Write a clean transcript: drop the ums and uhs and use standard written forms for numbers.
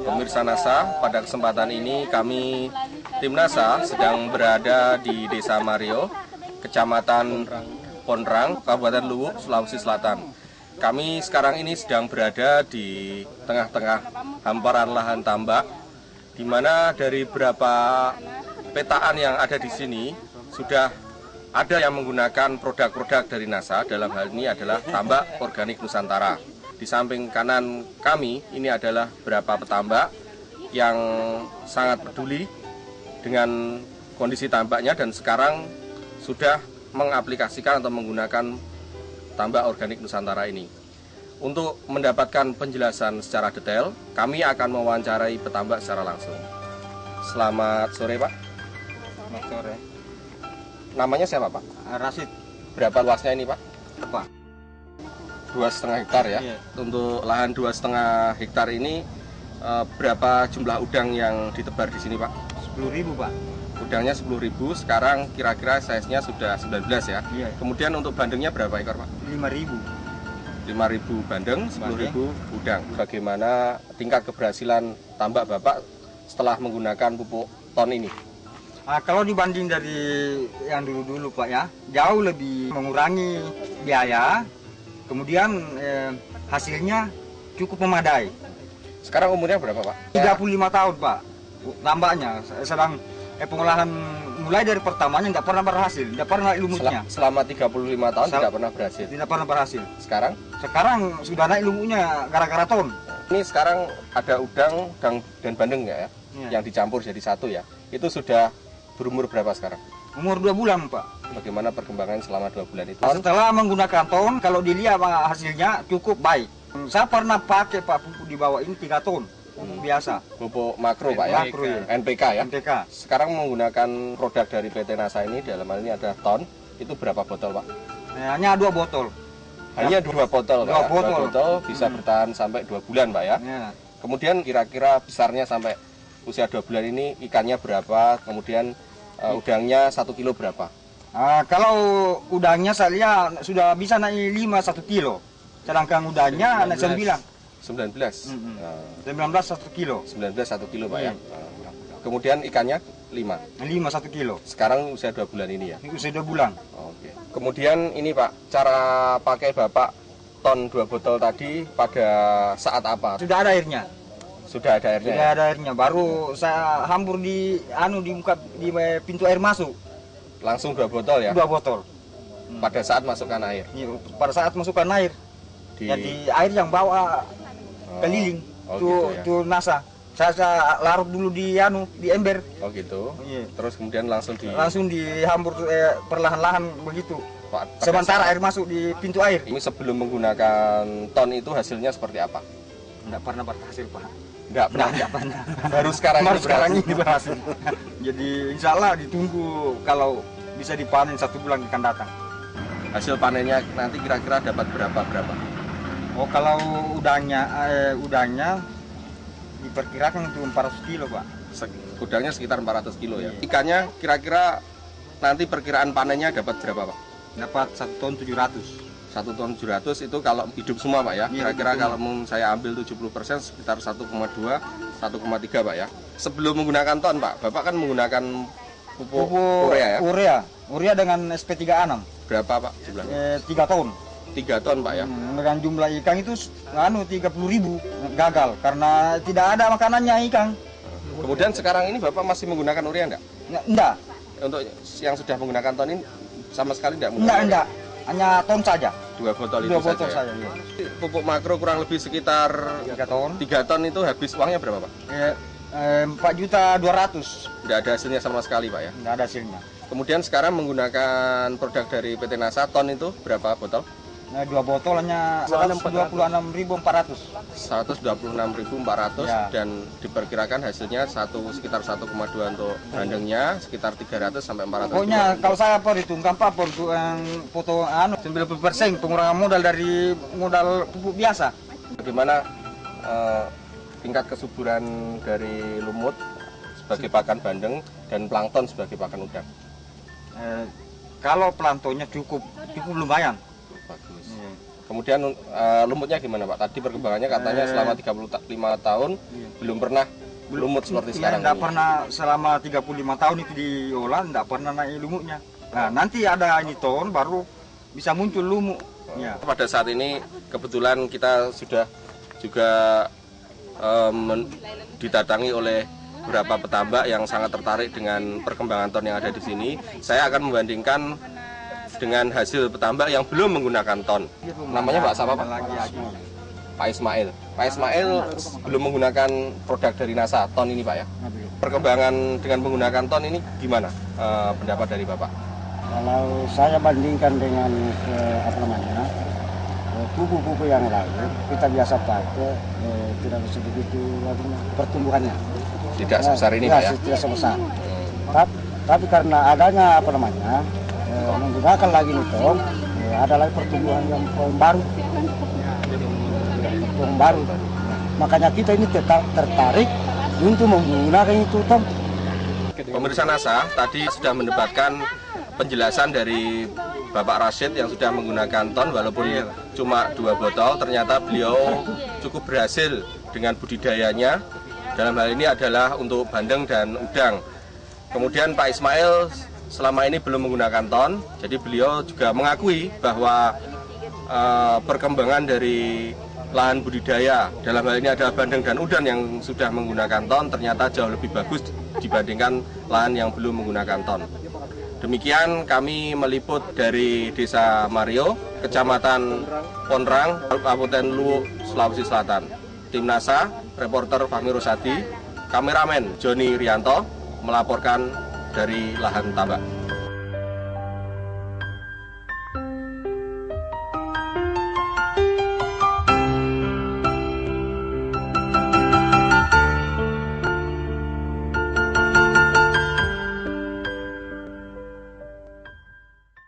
Pemirsa NASA, pada kesempatan ini kami tim NASA sedang berada di Desa Mario, Kecamatan Ponrang, Kabupaten Luwu, Sulawesi Selatan. Kami sekarang ini sedang berada di tengah-tengah hamparan lahan tambak, di mana dari beberapa petaan yang ada di sini sudah ada yang menggunakan produk-produk dari NASA. Dalam hal ini adalah tambak organik Nusantara. Di samping kanan kami ini adalah beberapa petambak yang sangat peduli dengan kondisi tambaknya dan sekarang sudah mengaplikasikan atau menggunakan tambak organik Nusantara ini. Untuk mendapatkan penjelasan secara detail, kami akan mewawancarai petambak secara langsung. Selamat sore, Pak. Selamat sore. Namanya siapa, Pak? Rasid. Berapa luasnya ini, Pak? Apa? 2,5 hektar ya. Iya. Untuk lahan 2,5 hektar ini berapa jumlah udang yang ditebar di sini, Pak? 10.000, Pak. Udangnya 10.000, sekarang kira-kira size-nya sudah 19 ya. Iya. Kemudian untuk bandengnya berapa ekor, Pak? 5.000. 5.000 bandeng, 10.000 udang. Bagaimana tingkat keberhasilan tambak Bapak setelah menggunakan pupuk ton ini? Kalau dibanding dari yang dulu-dulu, Pak ya, jauh lebih mengurangi biaya. Kemudian hasilnya cukup memadai. Sekarang umurnya berapa, Pak? 35 tahun, Pak. Tambaknya sedang pengolahan mulai dari pertamanya nggak pernah berhasil, nggak pernah lumutnya. Selama 35 tahun tidak pernah berhasil. Tidak pernah berhasil. Sekarang? Sekarang sudah naik lumutnya gara-gara ton. Ini sekarang ada udang dan bandeng nggak ya? Iya. Yang dicampur jadi satu ya. Itu sudah berumur berapa sekarang? Umur 2 bulan, Pak. Bagaimana perkembangan selama 2 bulan itu? Setelah menggunakan ton, kalau dilihat hasilnya cukup baik. Saya pernah pakai, Pak, pupuk di bawah ini 3 ton. Pupuk biasa. Pupuk makro, Pak ya? Makro, ya. NPK ya? NPK. Sekarang menggunakan produk dari PT NASA ini, dalam hal ini ada ton. Itu berapa botol, Pak? Hanya 2 botol. Hanya 2 botol, Pak. 2 botol. 2 botol bisa bertahan sampai 2 bulan, Pak ya? Ya. Kemudian kira-kira besarnya sampai usia 2 bulan ini ikannya berapa? Kemudian udangnya 1 kilo berapa? Kalau udangnya saya lihat sudah bisa naik 1 kilo. Sedangkan udangnya naik 9. 19. 19 1 kilo. 19 1 kilo, Pak ya. Kemudian ikannya 5. 5 1 kilo. Sekarang usia 2 bulan ini ya. Usia 2 bulan. Oke. Kemudian ini, Pak, cara pakai Bapak ton 2 botol tadi pada saat apa? Sudah ada airnya. Sudah ada airnya. Sudah Ya? ada airnya. Baru saya hambur di di pintu air masuk. Langsung 2 botol ya? 2 botol. Pada saat masukkan air. Iya, pada saat masukkan air. Jadi air yang bawa keliling. gitu ya. Tuh NASA. Saya larut dulu di ember. Oh gitu. Iya. Terus kemudian langsung dihambur perlahan-lahan begitu. Pada Sementara saat- air masuk di pintu air. Ini sebelum menggunakan ton itu hasilnya seperti apa? Enggak pernah berhasil, Pak. Enggak pernah. Enggak pernah. Baru sekarang Baru ini sekarang berhasil. ini berhasil. Jadi insya Allah ditunggu kalau bisa dipanen 1 bulan akan datang. Hasil panennya nanti kira-kira dapat berapa? Oh, kalau udangnya diperkirakan untuk 400 kilo, Pak. Udangnya sekitar 400 kilo ya. Ikannya kira-kira nanti perkiraan panennya dapat berapa, Pak? Dapat 1 ton 700. 1 ton 700 itu kalau hidup semua, Pak ya. Iya, Kira-kira hidup kalau saya ambil 70% sekitar 1,2, 1,3, Pak ya. Sebelum menggunakan ton, Pak, Bapak kan menggunakan pupuk urea ya. Urea dengan SP36. Berapa, Pak, jumlahnya? 3 ton. 3 ton, Pak ya. Dengan jumlah ikan itu 30.000 gagal karena tidak ada makanannya ikan. Kemudian sekarang ini Bapak masih menggunakan urea enggak? Enggak. Untuk yang sudah menggunakan ton ini sama sekali enggak menggunakan urea? Enggak. Hanya ton saja. 2 botol 2 itu botol saja. saja. Ya. Pupuk makro kurang lebih sekitar 3 ton. 3 ton itu habis uangnya berapa, Pak? 4.200.000. Enggak ada hasilnya sama sekali, Pak ya. Enggak ada hasilnya. Kemudian sekarang menggunakan produk dari PT NASA ton itu berapa botol? 2 botol hanya 126.400. 126.400 Ya. dan diperkirakan hasilnya sekitar 1,2 untuk bandengnya, sekitar 300 sampai 400. Pokoknya kalau saya perhitungkan Pak untuk yang foto 90% pengurangan modal dari modal pupuk biasa. Bagaimana tingkat kesuburan dari lumut sebagai pakan bandeng dan plankton sebagai pakan udang? Kalau plantonya cukup lumayan. Bagus. Kemudian lumutnya gimana Pak? Tadi perkembangannya katanya selama 35 tahun belum pernah lumut seperti sekarang Tidak ini. pernah selama 35 tahun itu diolah, tidak pernah naik lumutnya. Nah, nanti ada ini tahun baru bisa muncul lumut. Ya. Pada saat ini kebetulan kita sudah juga didatangi oleh beberapa petambak yang sangat tertarik dengan perkembangan ton yang ada di sini. Saya akan membandingkan dengan hasil petambak yang belum menggunakan ton. Namanya Pak siapa Pak? Pak Ismail. Pak Ismail belum menggunakan produk dari NASA, ton ini Pak ya? Perkembangan dengan menggunakan ton ini gimana pendapat dari Bapak? Kalau saya bandingkan dengan pupuk-pupuk yang lain, kita biasa pakai tidak begitu pertumbuhannya. Tidak sebesar ini Pak ya? Tidak sebesar. Tapi karena adanya menggunakan lagi niton, ada lagi pertumbuhan yang baru. Makanya kita ini tertarik untuk menggunakan itu ton. Pemirsa NASA tadi sudah mendebatkan penjelasan dari Bapak Rashid yang sudah menggunakan ton, walaupun cuma 2 botol, ternyata beliau cukup berhasil dengan budidayanya. Dalam hal ini adalah untuk bandeng dan udang. Kemudian Pak Ismail selama ini belum menggunakan ton, jadi beliau juga mengakui bahwa perkembangan dari lahan budidaya, dalam hal ini adalah bandeng dan udang yang sudah menggunakan ton, ternyata jauh lebih bagus dibandingkan lahan yang belum menggunakan ton. Demikian kami meliput dari Desa Mario, Kecamatan Ponrang, Kabupaten Luwu, Sulawesi Selatan. Tim NASA, reporter Fahmi Rosadi, kameramen Joni Rianto melaporkan dari lahan tambak.